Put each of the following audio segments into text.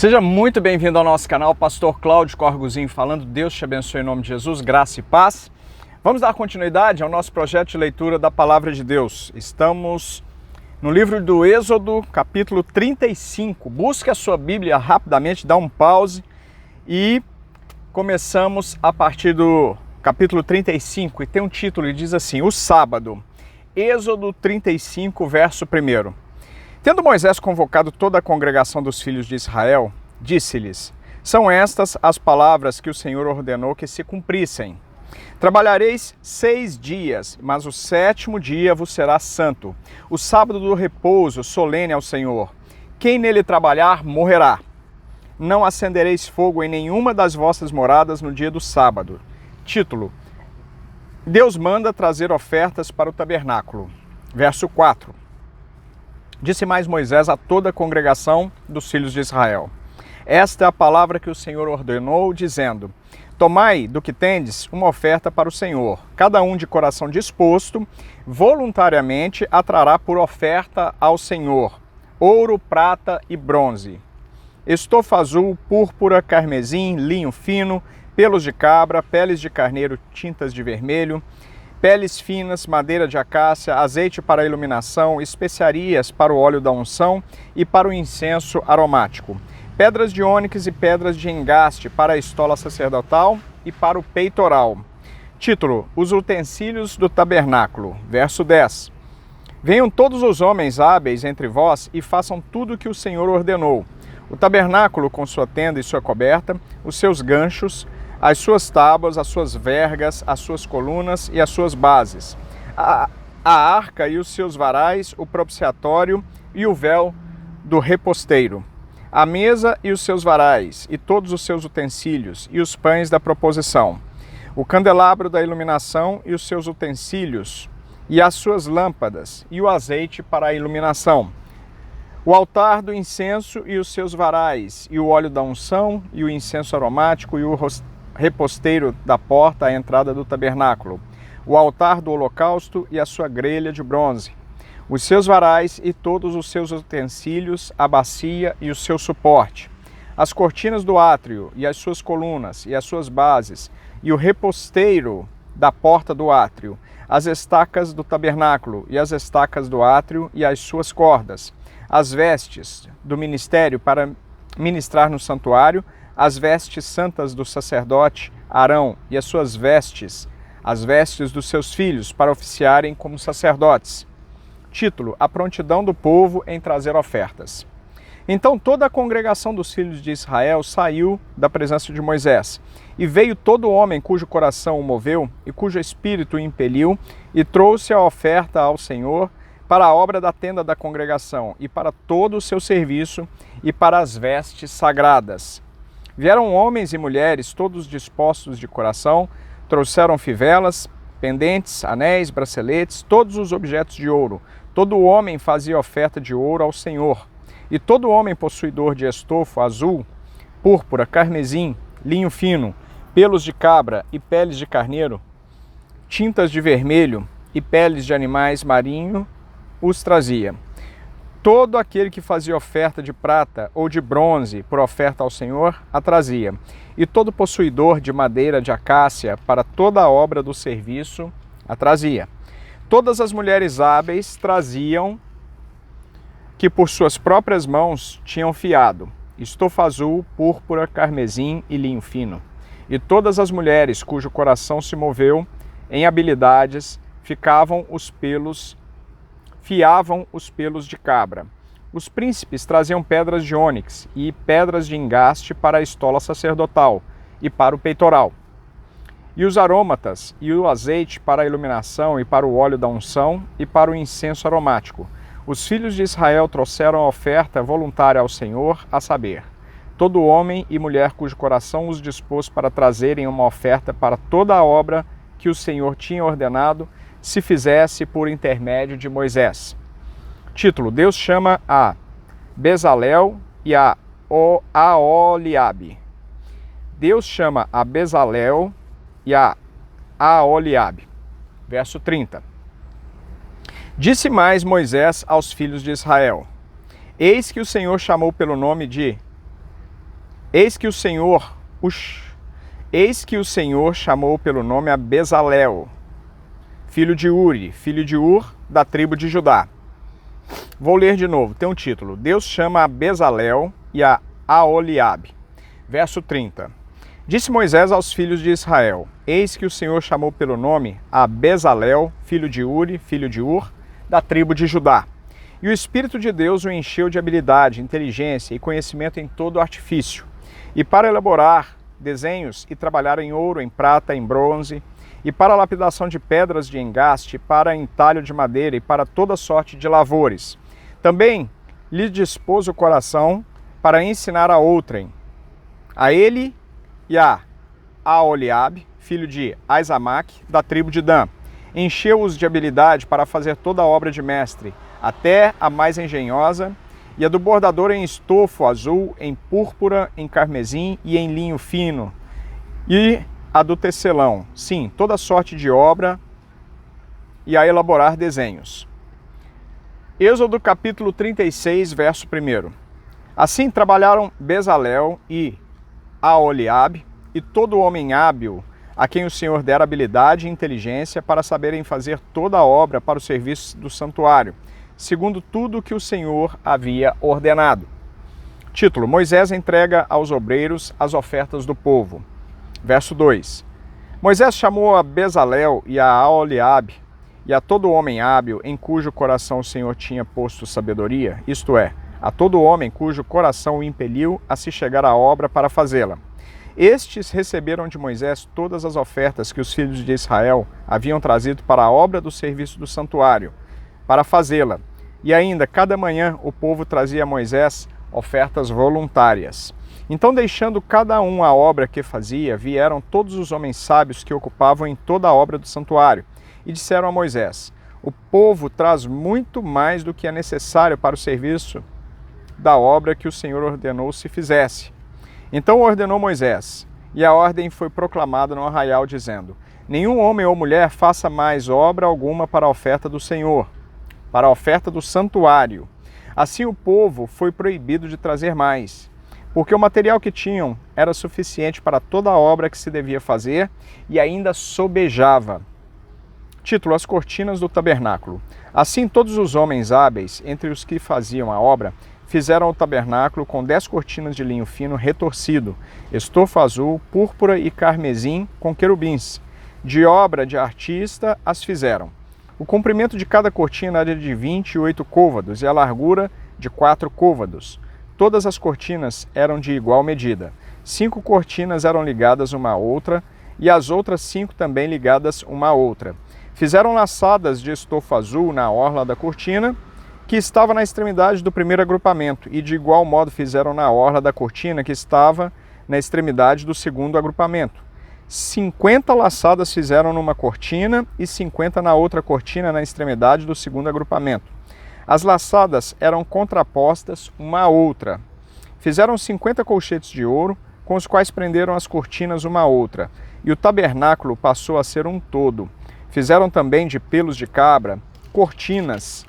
Seja muito bem-vindo ao nosso canal, Pastor Cláudio Corgozinho falando. Deus te abençoe em nome de Jesus, graça e paz. Vamos dar continuidade ao nosso projeto de leitura da Palavra de Deus. Estamos no livro do Êxodo, capítulo 35. Busque a sua Bíblia rapidamente, dá um pause e começamos a partir do capítulo 35 e tem um título que diz assim: O Sábado. Êxodo 35, verso 1. Tendo Moisés convocado toda a congregação dos filhos de Israel, disse-lhes: São estas as palavras que o Senhor ordenou que se cumprissem. Trabalhareis 6 dias, mas o 7º dia vos será santo, o sábado do repouso solene ao Senhor. Quem nele trabalhar, morrerá. Não acendereis fogo em nenhuma das vossas moradas no dia do sábado. Título: Deus manda trazer ofertas para o tabernáculo. Verso 4. Disse mais Moisés a toda a congregação dos filhos de Israel: Esta é a palavra que o Senhor ordenou, dizendo: Tomai do que tendes uma oferta para o Senhor. Cada um de coração disposto, voluntariamente, a trará por oferta ao Senhor ouro, prata e bronze, estofa azul, púrpura, carmesim, linho fino, pelos de cabra, peles de carneiro, tintas de vermelho, peles finas, madeira de acácia, azeite para a iluminação, especiarias para o óleo da unção e para o incenso aromático, pedras de ônix e pedras de engaste para a estola sacerdotal e para o peitoral. Título: Os utensílios do tabernáculo. Verso 10. Venham todos os homens hábeis entre vós e façam tudo o que o Senhor ordenou: o tabernáculo com sua tenda e sua coberta, os seus ganchos, as suas tábuas, as suas vergas, as suas colunas e as suas bases, a arca e os seus varais, o propiciatório e o véu do reposteiro, a mesa e os seus varais, e todos os seus utensílios, e os pães da proposição, o candelabro da iluminação e os seus utensílios, e as suas lâmpadas, e o azeite para a iluminação, o altar do incenso e os seus varais, e o óleo da unção, e o incenso aromático, e o reposteiro da porta à entrada do tabernáculo, o altar do holocausto e a sua grelha de bronze, os seus varais e todos os seus utensílios, a bacia e o seu suporte, as cortinas do átrio e as suas colunas e as suas bases, e o reposteiro da porta do átrio, as estacas do tabernáculo e as estacas do átrio e as suas cordas, as vestes do ministério para ministrar no santuário, as vestes santas do sacerdote Arão e as suas vestes, as vestes dos seus filhos para oficiarem como sacerdotes. Título: A prontidão do povo em trazer ofertas. Então toda a congregação dos filhos de Israel saiu da presença de Moisés, e veio todo homem cujo coração o moveu e cujo espírito o impeliu, e trouxe a oferta ao Senhor para a obra da tenda da congregação, e para todo o seu serviço, e para as vestes sagradas. Vieram homens e mulheres, todos dispostos de coração, trouxeram fivelas, pendentes, anéis, braceletes, todos os objetos de ouro. Todo homem fazia oferta de ouro ao Senhor. E todo homem possuidor de estofo azul, púrpura, carmesim, linho fino, pelos de cabra e peles de carneiro, tintas de vermelho e peles de animais marinhos, os trazia. Todo aquele que fazia oferta de prata ou de bronze por oferta ao Senhor, a trazia. E todo possuidor de madeira de acácia para toda a obra do serviço, a trazia. Todas as mulheres hábeis traziam, que por suas próprias mãos tinham fiado, estofa azul, púrpura, carmesim e linho fino. E todas as mulheres cujo coração se moveu em habilidades, fiavam os pelos de cabra. Os príncipes traziam pedras de ônix e pedras de engaste para a estola sacerdotal e para o peitoral. E os aromatas e o azeite para a iluminação e para o óleo da unção e para o incenso aromático. Os filhos de Israel trouxeram a oferta voluntária ao Senhor, a saber, todo homem e mulher cujo coração os dispôs para trazerem uma oferta para toda a obra que o Senhor tinha ordenado, se fizesse por intermédio de Moisés. Título: Deus chama a Bezalel e a Aholiabe. Deus chama a Bezalel e a Aholiabe. Verso 30. Disse mais Moisés aos filhos de Israel: Eis que o Senhor chamou pelo nome de Eis que o Senhor chamou pelo nome a Bezalel, filho de Uri, filho de Ur, da tribo de Judá. Vou ler de novo, tem um título. Deus chama a Bezalel e a Aholiabe. Verso 30. Disse Moisés aos filhos de Israel: Eis que o Senhor chamou pelo nome a Bezalel, filho de Uri, filho de Ur, da tribo de Judá. E o Espírito de Deus o encheu de habilidade, inteligência e conhecimento em todo artifício, e para elaborar desenhos e trabalhar em ouro, em prata, em bronze, e para a lapidação de pedras de engaste, para entalho de madeira e para toda sorte de lavores. Também lhe dispôs o coração para ensinar a outrem, a ele e a Aholiabe, filho de Aizamaque, da tribo de Dan. Encheu-os de habilidade para fazer toda a obra de mestre, até a mais engenhosa, e a do bordador em estofo azul, em púrpura, em carmesim e em linho fino, e a do tecelão, sim, toda sorte de obra, e a elaborar desenhos. Êxodo capítulo 36, verso 1. Assim trabalharam Bezalel e Aholiabe, e todo homem hábil, a quem o Senhor dera habilidade e inteligência para saberem fazer toda a obra para o serviço do santuário, segundo tudo o que o Senhor havia ordenado. Título: Moisés entrega aos obreiros as ofertas do povo. Verso 2. Moisés chamou a Bezalel e a Aholiabe e a todo homem hábil em cujo coração o Senhor tinha posto sabedoria, isto é, a todo homem cujo coração o impeliu a se chegar à obra para fazê-la. Estes receberam de Moisés todas as ofertas que os filhos de Israel haviam trazido para a obra do serviço do santuário, para fazê-la. E ainda, cada manhã, o povo trazia a Moisés ofertas voluntárias. Então, deixando cada um a obra que fazia, vieram todos os homens sábios que ocupavam em toda a obra do santuário, e disseram a Moisés: o povo traz muito mais do que é necessário para o serviço da obra que o Senhor ordenou se fizesse. Então ordenou Moisés, e a ordem foi proclamada no arraial, dizendo: nenhum homem ou mulher faça mais obra alguma para a oferta do Senhor, para a oferta do santuário. Assim o povo foi proibido de trazer mais, porque o material que tinham era suficiente para toda a obra que se devia fazer e ainda sobejava. Título: As cortinas do tabernáculo. Assim todos os homens hábeis, entre os que faziam a obra, fizeram o tabernáculo com 10 cortinas de linho fino retorcido, estofo azul, púrpura e carmesim com querubins. De obra de artista as fizeram. O comprimento de cada cortina era de 28 côvados e a largura de 4 côvados. Todas as cortinas eram de igual medida. 5 cortinas eram ligadas uma à outra e as outras 5 também ligadas uma à outra. Fizeram laçadas de estofo azul na orla da cortina, que estava na extremidade do primeiro agrupamento, e de igual modo fizeram na orla da cortina que estava na extremidade do segundo agrupamento. 50 laçadas fizeram numa cortina e 50 na outra cortina na extremidade do segundo agrupamento. As laçadas eram contrapostas uma à outra. Fizeram 50 colchetes de ouro, com os quais prenderam as cortinas uma à outra, e o tabernáculo passou a ser um todo. Fizeram também de pelos de cabra cortinas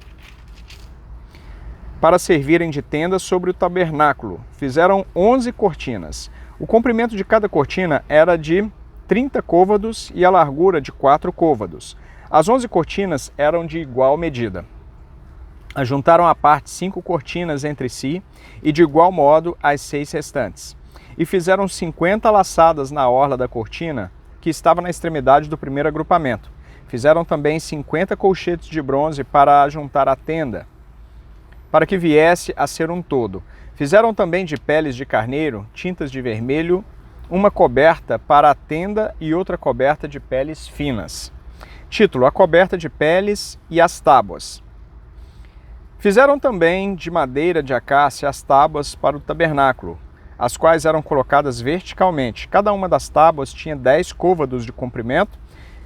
para servirem de tenda sobre o tabernáculo. Fizeram 11 cortinas. O comprimento de cada cortina era de 30 côvados e a largura de 4 côvados. As 11 cortinas eram de igual medida. Ajuntaram à parte 5 cortinas entre si e de igual modo as 6 restantes. E fizeram 50 laçadas na orla da cortina que estava na extremidade do primeiro agrupamento. Fizeram também 50 colchetes de bronze para ajuntar a tenda, para que viesse a ser um todo. Fizeram também de peles de carneiro, tintas de vermelho, uma coberta para a tenda e outra coberta de peles finas. Título: A coberta de peles e as tábuas. Fizeram também de madeira de acácia as tábuas para o tabernáculo, as quais eram colocadas verticalmente. Cada uma das tábuas tinha 10 côvados de comprimento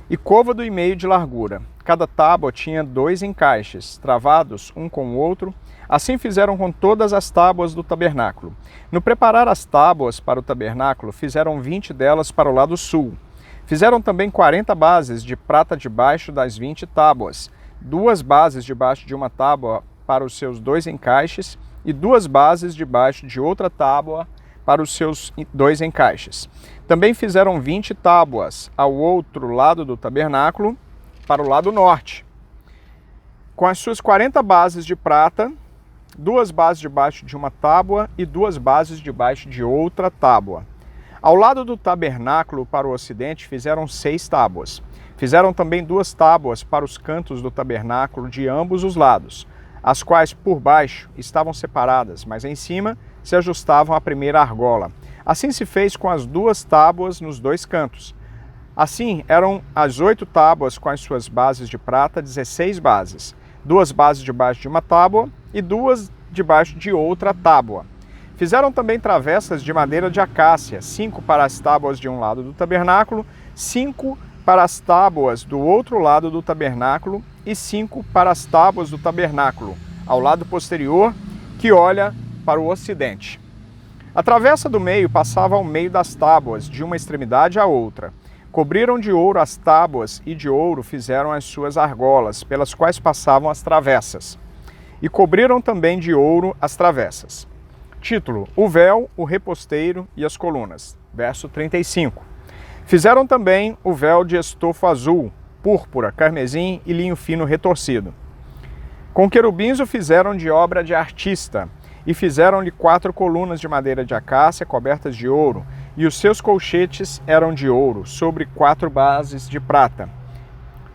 e côvado e meio de largura. Cada tábua tinha 2 encaixes, travados um com o outro. Assim fizeram com todas as tábuas do tabernáculo. No preparar as tábuas para o tabernáculo, fizeram 20 delas para o lado sul. Fizeram também 40 bases de prata debaixo das 20 tábuas, 2 bases debaixo de uma tábua para os seus 2 encaixes e 2 bases debaixo de outra tábua para os seus 2 encaixes. Também fizeram 20 tábuas ao outro lado do tabernáculo, para o lado norte, com as suas 40 bases de prata, 2 bases debaixo de uma tábua e 2 bases debaixo de outra tábua. Ao lado do tabernáculo para o ocidente fizeram 6 tábuas. Fizeram também 2 tábuas para os cantos do tabernáculo de ambos os lados, as quais por baixo estavam separadas, mas em cima se ajustavam à primeira argola. Assim se fez com as 2 tábuas nos 2 cantos. Assim eram as 8 tábuas com as suas bases de prata, 16 bases, 2 bases debaixo de uma tábua e 2 debaixo de outra tábua. Fizeram também travessas de madeira de acácia, 5 para as tábuas de um lado do tabernáculo, 5 para as tábuas do outro lado do tabernáculo e 5 para as tábuas do tabernáculo, ao lado posterior, que olha para o ocidente. A travessa do meio passava ao meio das tábuas, de uma extremidade à outra. Cobriram de ouro as tábuas e de ouro fizeram as suas argolas, pelas quais passavam as travessas. E cobriram também de ouro as travessas. Título: o véu, o reposteiro e as colunas. Verso 35. Fizeram também o véu de estofo azul, púrpura, carmesim e linho fino retorcido. Com querubins o fizeram de obra de artista, e fizeram-lhe 4 colunas de madeira de acácia cobertas de ouro, e os seus colchetes eram de ouro, sobre 4 bases de prata.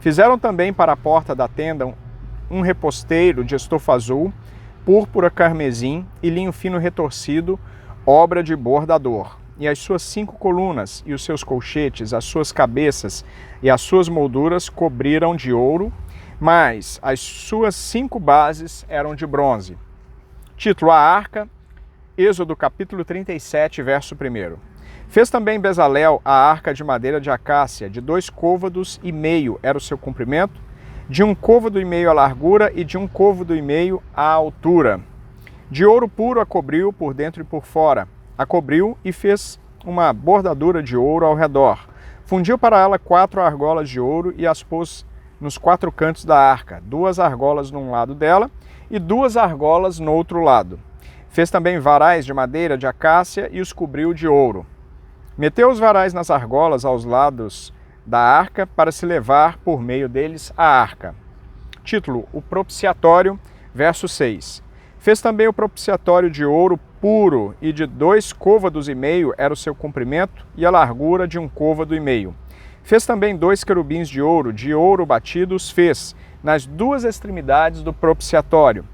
Fizeram também para a porta da tenda um reposteiro de estofo azul, púrpura, carmesim e linho fino retorcido, obra de bordador. E as suas 5 colunas, e os seus colchetes, as suas cabeças e as suas molduras cobriram de ouro, mas as suas 5 bases eram de bronze. Título: a arca, Êxodo capítulo 37, verso 1. Fez também Bezalel a arca de madeira de acácia, de 2 côvados e meio era o seu comprimento, de 1 côvado e meio a largura e de 1 côvado e meio a altura. De ouro puro a cobriu por dentro e por fora. A cobriu e fez uma bordadura de ouro ao redor. Fundiu para ela 4 argolas de ouro e as pôs nos 4 cantos da arca, 2 argolas num lado dela e 2 argolas no outro lado. Fez também varais de madeira de acácia e os cobriu de ouro. Meteu os varais nas argolas aos lados da arca para se levar por meio deles a arca. Título: o propiciatório, verso 6. Fez também o propiciatório de ouro puro e de 2 côvados e meio era o seu comprimento e a largura de 1 côvado e meio. Fez também 2 querubins de ouro batido os fez nas 2 extremidades do propiciatório.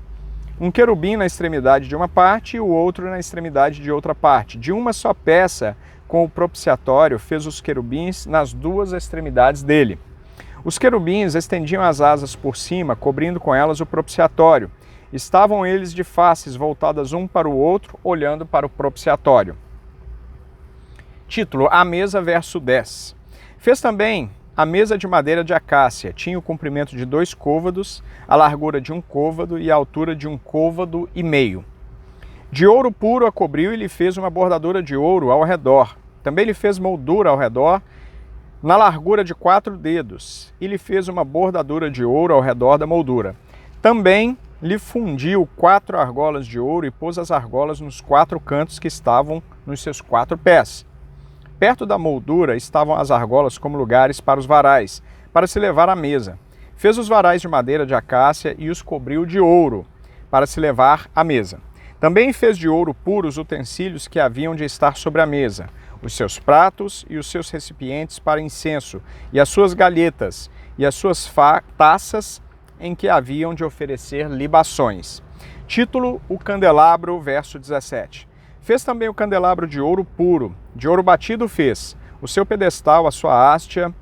Um querubim na extremidade de uma parte e o outro na extremidade de outra parte. De uma só peça com o propiciatório fez os querubins nas 2 extremidades dele. Os querubins estendiam as asas por cima, cobrindo com elas o propiciatório. Estavam eles de faces voltadas um para o outro, olhando para o propiciatório. Título: a mesa, verso 10. Fez também a mesa de madeira de acácia. Tinha o comprimento de 2 côvados, a largura de 1 côvado e a altura de 1 côvado e meio. De ouro puro a cobriu e lhe fez uma bordadura de ouro ao redor. Também lhe fez moldura ao redor, na largura de 4 dedos, e lhe fez uma bordadura de ouro ao redor da moldura. Também lhe fundiu 4 argolas de ouro e pôs as argolas nos 4 cantos que estavam nos seus 4 pés. Perto da moldura estavam as argolas como lugares para os varais, para se levar à mesa. Fez os varais de madeira de acácia e os cobriu de ouro, para se levar à mesa. Também fez de ouro puro os utensílios que haviam de estar sobre a mesa, os seus pratos e os seus recipientes para incenso, e as suas galhetas, e as suas taças em que haviam de oferecer libações. Título: o candelabro, verso 17. Fez também o candelabro de ouro puro, de ouro batido fez, o seu pedestal, a sua hastia,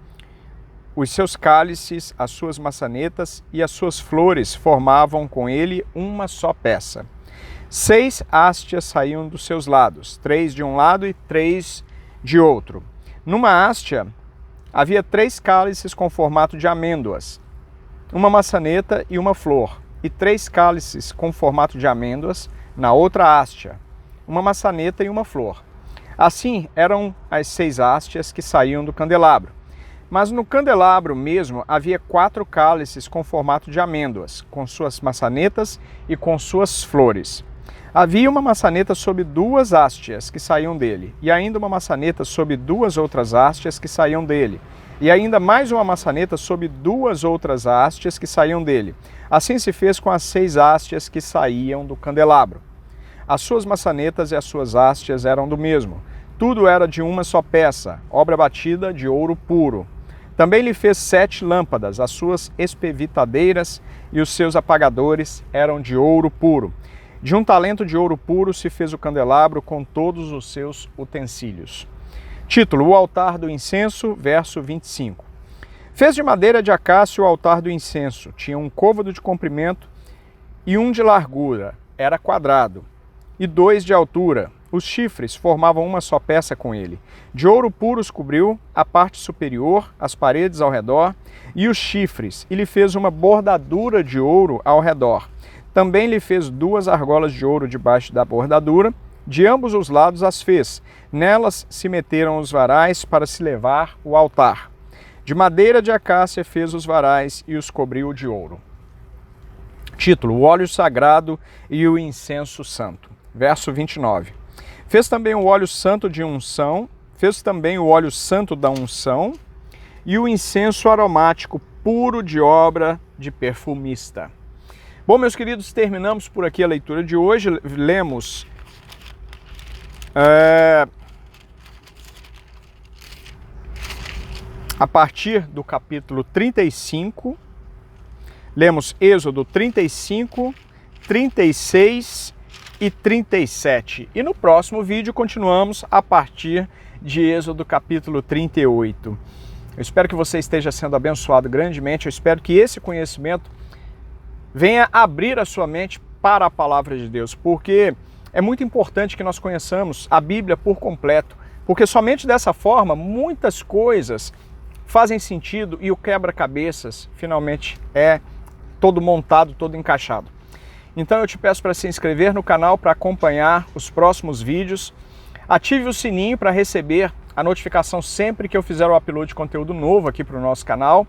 os seus cálices, as suas maçanetas e as suas flores formavam com ele uma só peça. 6 hastias saíam dos seus lados, 3 de um lado e 3 de outro. Numa hastia havia 3 cálices com formato de amêndoas, uma maçaneta e uma flor, e 3 cálices com formato de amêndoas na outra hastia, uma maçaneta e uma flor. Assim eram as 6 hastias que saíam do candelabro. Mas no candelabro mesmo havia 4 cálices com formato de amêndoas, com suas maçanetas e com suas flores. Havia uma maçaneta sob 2 hastes que saíam dele, e ainda uma maçaneta sob 2 outras hastes que saíam dele, e ainda mais uma maçaneta sob 2 outras hastes que saíam dele. Assim se fez com as 6 hastes que saíam do candelabro. As suas maçanetas e as suas hastes eram do mesmo. Tudo era de uma só peça, obra batida de ouro puro. Também lhe fez 7 lâmpadas, as suas espevitadeiras e os seus apagadores eram de ouro puro. De um talento de ouro puro se fez o candelabro com todos os seus utensílios. Título: O altar do incenso, verso 25. Fez de madeira de acácio o altar do incenso. Tinha um côvado de comprimento e um de largura. Era quadrado. E 2 de altura. Os chifres formavam uma só peça com ele. De ouro puro os cobriu a parte superior, as paredes ao redor e os chifres, e lhe fez uma bordadura de ouro ao redor. Também lhe fez 2 argolas de ouro debaixo da bordadura, de ambos os lados as fez. Nelas se meteram os varais para se levar o altar. De madeira de acácia fez os varais e os cobriu de ouro. Título: O óleo sagrado e o incenso santo. Verso 29. Fez também o óleo santo de unção, fez também o óleo santo da unção e o incenso aromático puro de obra de perfumista. Bom, meus queridos, terminamos por aqui a leitura de hoje. Lemos a partir do capítulo 35, lemos Êxodo 35, 36 e 37. E no próximo vídeo continuamos a partir de Êxodo capítulo 38. Eu espero que você esteja sendo abençoado grandemente. Eu espero que esse conhecimento venha abrir a sua mente para a palavra de Deus, porque é muito importante que nós conheçamos a Bíblia por completo, porque somente dessa forma muitas coisas fazem sentido e o quebra-cabeças finalmente é todo montado, todo encaixado. Então eu te peço para se inscrever no canal para acompanhar os próximos vídeos. Ative o sininho para receber a notificação sempre que eu fizer o upload de conteúdo novo aqui para o nosso canal.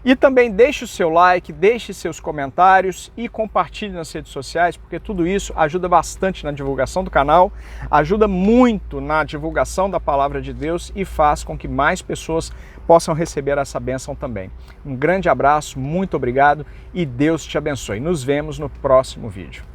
E também deixe o seu like, deixe seus comentários e compartilhe nas redes sociais, porque tudo isso ajuda bastante na divulgação do canal, ajuda muito na divulgação da palavra de Deus e faz com que mais pessoas possam receber essa bênção também. Um grande abraço, muito obrigado e Deus te abençoe. Nos vemos no próximo vídeo.